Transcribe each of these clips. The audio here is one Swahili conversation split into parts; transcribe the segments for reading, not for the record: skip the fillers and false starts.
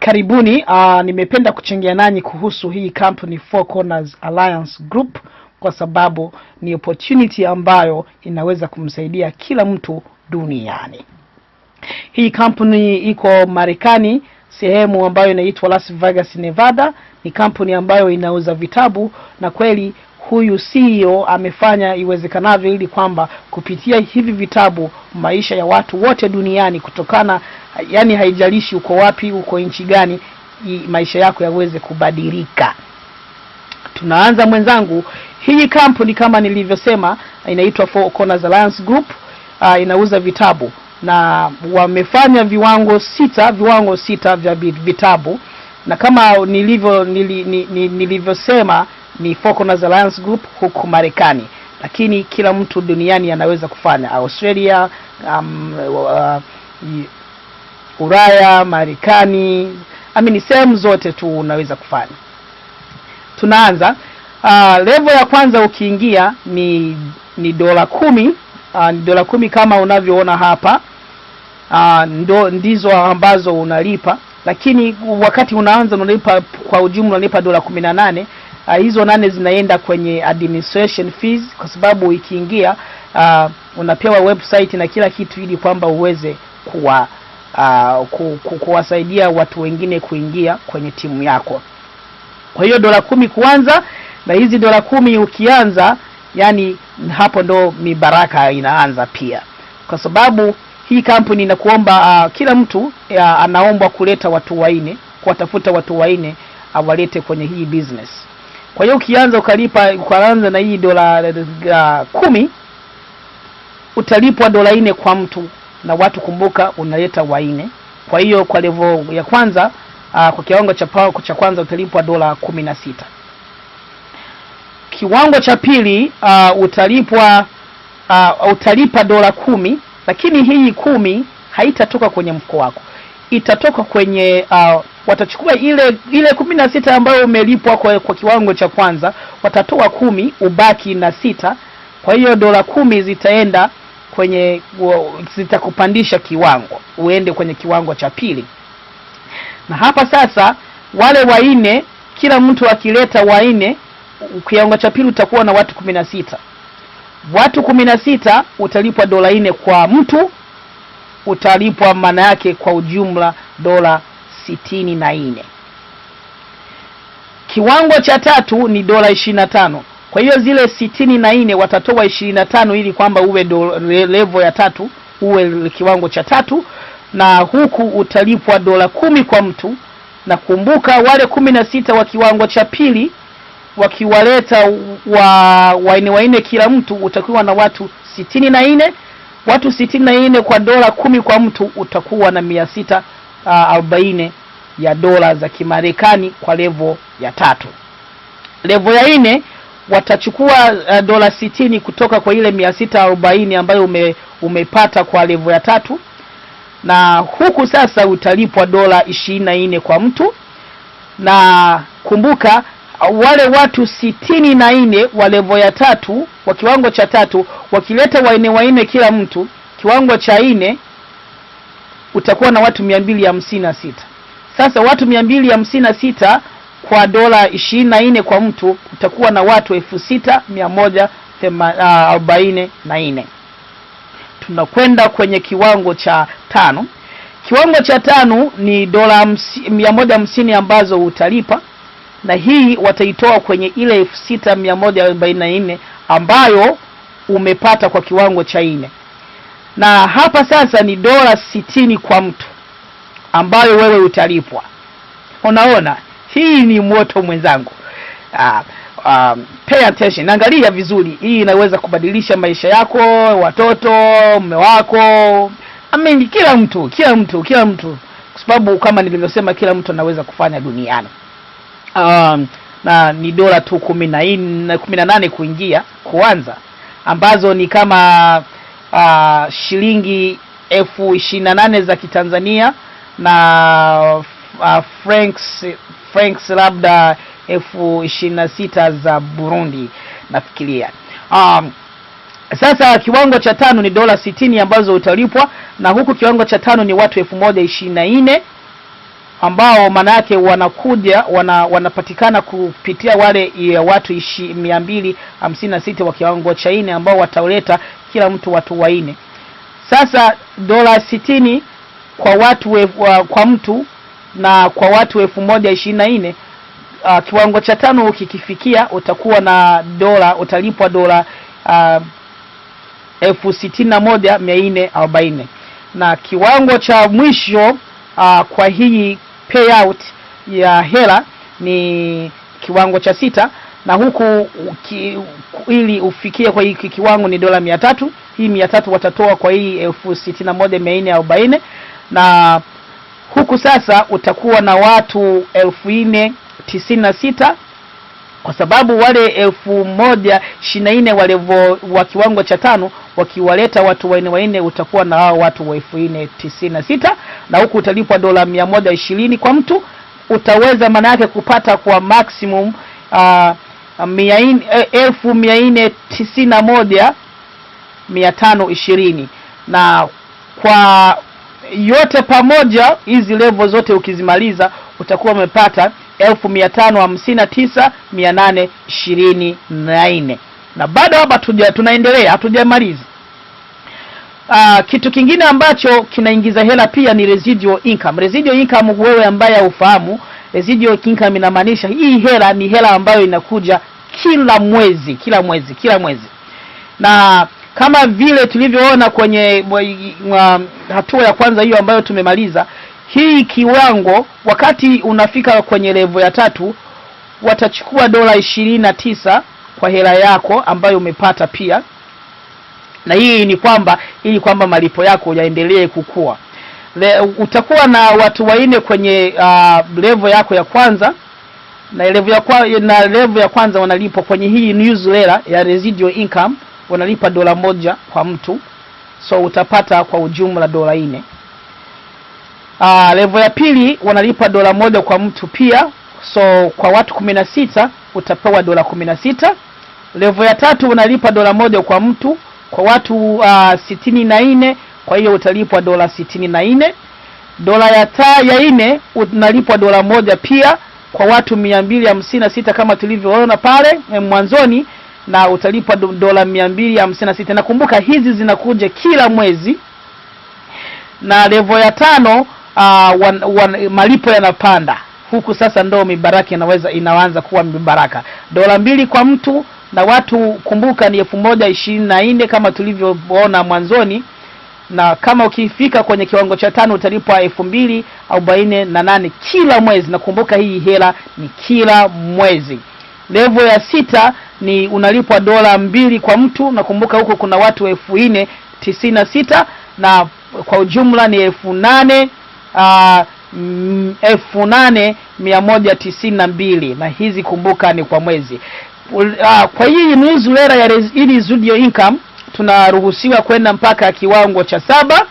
Karibuni, nimependa kuchangia nanyi kuhusu hii kampuni Four Corners Alliance Group kwa sababu ni opportunity ambayo inaweza kumsaidia kila mtu duniani. Hii kampuni iko Marekani, sehemu ambayo inaitwa Las Vegas, Nevada. Ni kampuni ambayo inauza vitabu, na kweli huyu CEO amefanya iwezekanavyo ili kwamba kupitia hivi vitabu maisha ya watu wote duniani, kutokana yani haijalishi uko wapi, uko nchi gani, maisha yako yaweze kubadilika. Tunaanza mwenzangu. Hii kampuni kama nilivyosema inaitwa Four Corners Alliance Group. Inauza vitabu na wamefanya viwango sita vya vitabu, na kama nilivyosema ni Four Corners Alliance Group huko Marekani, lakini kila mtu duniani anaweza kufanya. Australia, Ulaya, Marekani, sehemu zote tu unaweza kufanya. Tunaanza. Level ya kwanza ukiingia ni $10. $10 kama unavyoona hapa. Ndizo ambazo unalipa, lakini wakati unaanza unalipa kwa ujumla unalipa $18. Hizo 8 zinaenda kwenye administration fees, kwa sababu ikiingia unapewa website na kila kitu ili kwamba uweze kuwasaidia watu wengine kuingia kwenye timu yako. Kwa hiyo $10 kuanza, na hizi $10 ukianza, yani hapo ndo mibaraka inaanza pia, kwa sababu hii kampuni inakuomba kila mtu anaombwa kuleta watu 4, kuwatafuta watu 4 awalete kwenye hii business. Kwa hiyo ukianza ukaanza na hii $10, utalipwa $4 kwa mtu, na watu kumbuka unaleta 4. Kwa hiyo kwa level ya kwanza, kwa kiwango cha kwanza utalipwa $16. Kiwango cha pili utalipa $10, lakini hii 10 haitatoka kwenye mfuko wako. Itatoka kwenye watachukua ile 16 ambayo umelipwa kwa kiwango cha kwanza, watatoa 10, ubaki na 6. Kwa hiyo $10 zitaenda kwenye, zitakupandisha kiwango uende kwenye kiwango cha pili. Na hapa sasa wale 4, kila mtu akileta 4, kiwango cha pili utakuwa na watu 16. Watu 16 utalipwa $4 kwa mtu, utalipwa maana yake kwa ujumla $64. Kiwango cha tatu ni $25. Kwa hiyo zile 64 watatoa 25 ili kwamba uwe level ya tatu, uwe kiwango cha tatu, na huku utalipwa $10 kwa mtu. Na kumbuka wale 16 wa kiwango cha pili wakiwaleta wanne kila mtu, utakuwa na watu 64. Watu 64 kwa $10 kwa mtu, utakuwa na $640 ya dola za Kimarekani kwa level ya tatu. Level ya 4 watachukua $60 kutoka kwa ile 640 ambayo umepata kwa level ya tatu, na huku sasa utalipwa $24 kwa mtu. Na kumbuka wale watu 64 wa level ya tatu wa kiwango cha tatu wakileta 4 kila mtu, kiwango cha 4 utakuwa na watu 256. Sasa watu 256 kwa $24 kwa mtu, utakuwa na watu 6144. Tunakwenda kwenye kiwango cha 5. Kiwango cha 5 ni $150 ambazo utalipa, na hii wataitoa kwenye ile 6144 ambayo umepata kwa kiwango cha 4. Na hapa sasa ni $60 kwa mtu ambayo wewe utalipwa. Unaona, hii ni moto mwenzangu. Pay attention, angalia vizuri. Hii inaweza kubadilisha maisha yako, watoto, mume wako, kila mtu, kwa sababu kama nilivyosema kila mtu anaweza kufanya duniani. Na ni dola tu 18 kuingia kuanza, ambazo ni kama shilingi 28,000 za Kitanzania, na francs labda 26,000 za Burundi nafikiria. Sasa kiwango cha 5 ni $60 ambazo utalipwa, na huku kiwango cha 5 ni watu 1024 ambao maana yake wanakuja wanapatikana kupitia wale watu 256 wa kiwango cha 4 ambao watauleta kila mtu watu 4. Sasa $60 kwa watu kwa mtu na kwa watu 1024, kiwango cha 5 ukikifikia utakuwa na utalipwa dola 61,440, na kiwango cha mwisho kwa hii payout ya hela ni kiwango cha 6, na huku ili ufikie kwa hiki kiwango ni dola 300. Hii 300 watatoa kwa hii 61,440, na huku sasa utakuwa na watu 4,096, kwa sababu wale 1,024 wale wa kiwango cha 5 wakiwaleta watu 4 utakuwa na hao watu 4,096, na huku utalipwa dola 120 kwa mtu. Utaweza maana yake kupata kwa maximum 1,491,520, na kwa yote pamoja hizi level zote ukizimaliza utakuwa umepata 1,559,824. Na bado hapa tunaendelea, hatujamaliza. Kitu kingine ambacho kinaingiza hela pia ni residual income. Residual income, wewe ambaye ufahamu, residual income inamaanisha hii hela ni hela ambayo inakuja kila mwezi. Na kama vile tulivyoona kwenye hatua ya kwanza hiyo ambayo tumemaliza, hii kiwango wakati unafika kwenye level ya 3 watachukua dola 29 kwa hela yako ambayo umepata pia. Na hii ni ili kwamba malipo yako yaendelee kukua. Utakuwa na watu 4 kwenye level yako ya kwanza, na level ya kwanza wanalipa kwenye hii newsletter ya residual income, wanalipa dola 1 kwa mtu, so utapata kwa ujumla dola 4. Level ya pili wanalipa dola 1 kwa mtu pia, so kwa watu 16 utapewa dola 16. Level ya 3 wanalipa dola 1 kwa mtu kwa watu 64, kwa hiyo utalipwa dola 64. Dola ya 4 unalipwa dola 1 pia kwa watu 256 kama tulivyoona pale mwanzoni, na utalipwa dola 256. Nakumbuka hizi zinakuja kila mwezi. Na level ya 5 malipo yanapanda. Huku sasa ndo mibaraka inaanza kuwa mibaraka. Dola 2 kwa mtu, na watu kumbuka ni 1,024 kama tulivyoona mwanzoni, na kama ukifika kwenye kiwango cha 5 utalipwa 2,048 kila mwezi. Nakumbuka hii hela ni kila mwezi. Level ya 6 ni unalipwa dola 2 kwa mtu. Nakumbuka huko kuna watu 4,096, na kwa ujumla ni 8,192, na hizi kumbuka ni kwa mwezi. Kwa hii newsletter ya residual income tunaruhusiwa kwenda mpaka kiwango cha 7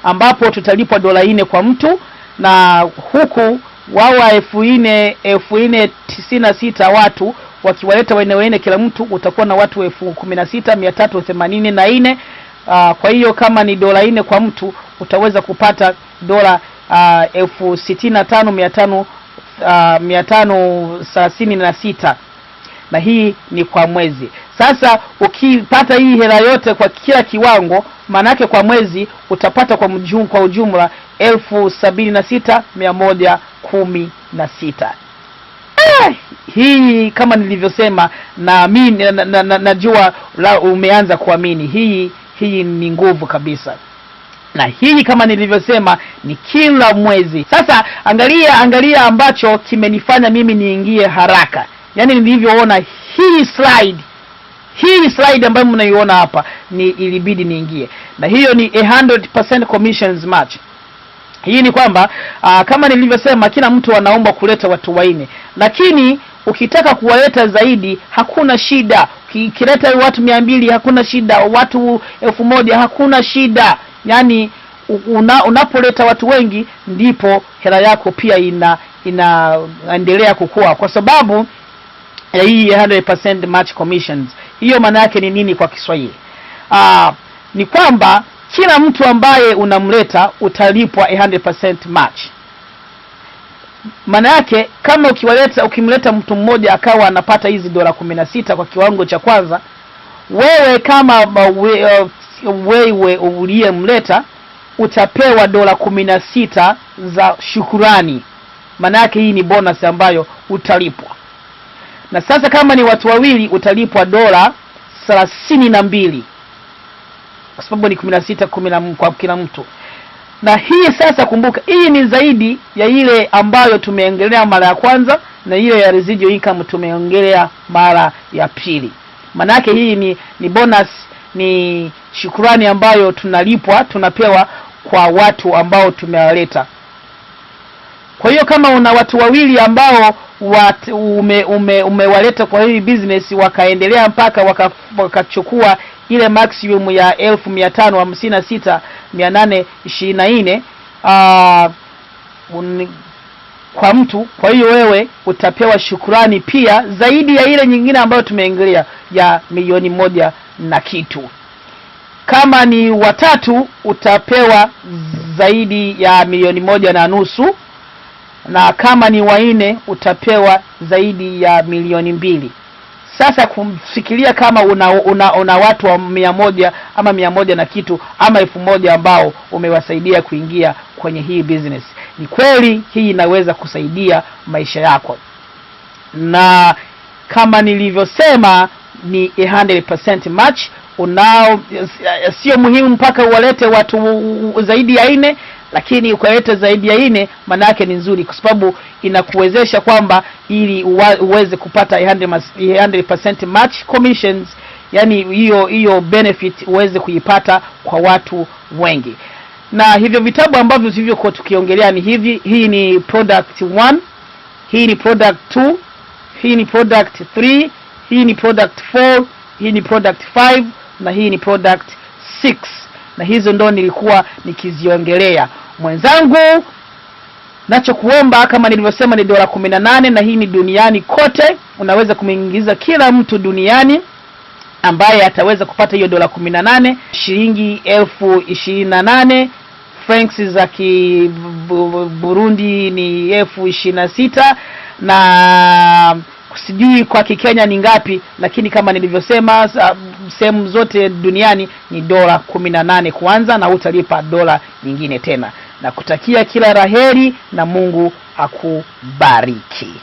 ambapo tutalipwa dola 4 kwa mtu, na huku wawa 4,096 watu wakiwaleta 4 kila mtu utakuwa na watu 16,384. Kwa hiyo kama ni dola 4 kwa mtu utaweza kupata dola 65,536, na hii ni kwa mwezi. Sasa ukipata hii hela yote kwa kila kiwango, manake kwa mwezi utapata kwa ujumla 76,116. Hii kama nilivyosema, na mimi najua umeanza kuamini, hii ni nguvu kabisa. Na hii kama nilivyosema ni kila mwezi. Sasa angalia ambacho kimenifanya mimi niingie haraka. Yaani nilivyoona hii slide ambayo mnaiona hapa ilibidi niingie. Na hiyo ni 100% commissions match. Hii ni kwamba kama nilivyosema kila mtu anaomba kuleta watu 4, lakini ukitaka kuwaleta zaidi hakuna shida. Ukileta watu 200 hakuna shida, watu 1,000 hakuna shida. Yaani unapoleta watu wengi ndipo hela yako pia inaendelea kukua, kwa sababu ya hii 100% match commissions. Hiyo maana yake ni nini kwa Kiswahili? Ni kwamba kila mtu ambaye unamleta utalipwa 100% match. Maana yake kama ukimleta mtu mmoja akawa anapata hizi $16 kwa kiwango cha kwanza, wewe kama wewe uliyemleta utapewa $16 za shukurani. Maana yake hii ni bonus ambayo utalipwa. Na sasa kama ni watu wawili utalipwa $32, kwa sababu ni 16 kwa kila mtu. Na hii sasa kumbuka, hii ni zaidi ya ile ambayo tumeongelea mara ya kwanza, na ile ya residual income tumeongelea mara ya pili. Maana yake hii ni bonus, ni shukrani ambayo tunapewa kwa watu ambao tumewaleta. Kwa hiyo kama una watu wawili ambao umewaleta kwa hii business wakaendelea mpaka wakachukua ile maximum ya 1556,824 kwa mtu, kwa hiyo wewe utapewa shukrani pia zaidi ya ile nyingine ambayo tumeingilia ya $1,000,000 na kitu. Kama ni watatu utapewa zaidi ya $1,500,000, na kama ni wanne utapewa zaidi ya $2,000,000. Sasa kufikiria kama una watu wa 100 ama 100 na kitu ama 1000 ambao umewasaidia kuingia kwenye hii business. Ni kweli hii inaweza kusaidia maisha yako. Na kama nilivyosema ni 100% match. Sio muhimu mpaka uwalete watu zaidi ya 4, lakini ukaleta zaidi ya 4 maana yake ni nzuri, kwa sababu inakuwezesha kwamba ili uweze kupata 100% match commissions, yani hiyo benefit uweze kuipata kwa watu wengi. Na hivyo vitabu ambavyo tulivyokuwa tukiongelea ni hivi. Hii ni product 1, hii ni product 2, hii ni product 3, hii ni product 4, hii ni product 5 na hii ni product 6. Na hizo ndo nilikuwa nikiziongelea. Mwenzangu, nachokuomba kama nilivyosema ni $18, na hii ni duniani kote. Unaweza kumuingiza kila mtu duniani ambaye ataweza kupata hiyo $18, shilingi 28,000 francs za Burundi ni 26,000, na sijui kwa Kikenya ni ngapi, lakini kama nilivyosema sehemu zote duniani ni $18 kwanza, na utalipa dola nyingine tena. Na kutakia kila laheri na Mungu akubariki.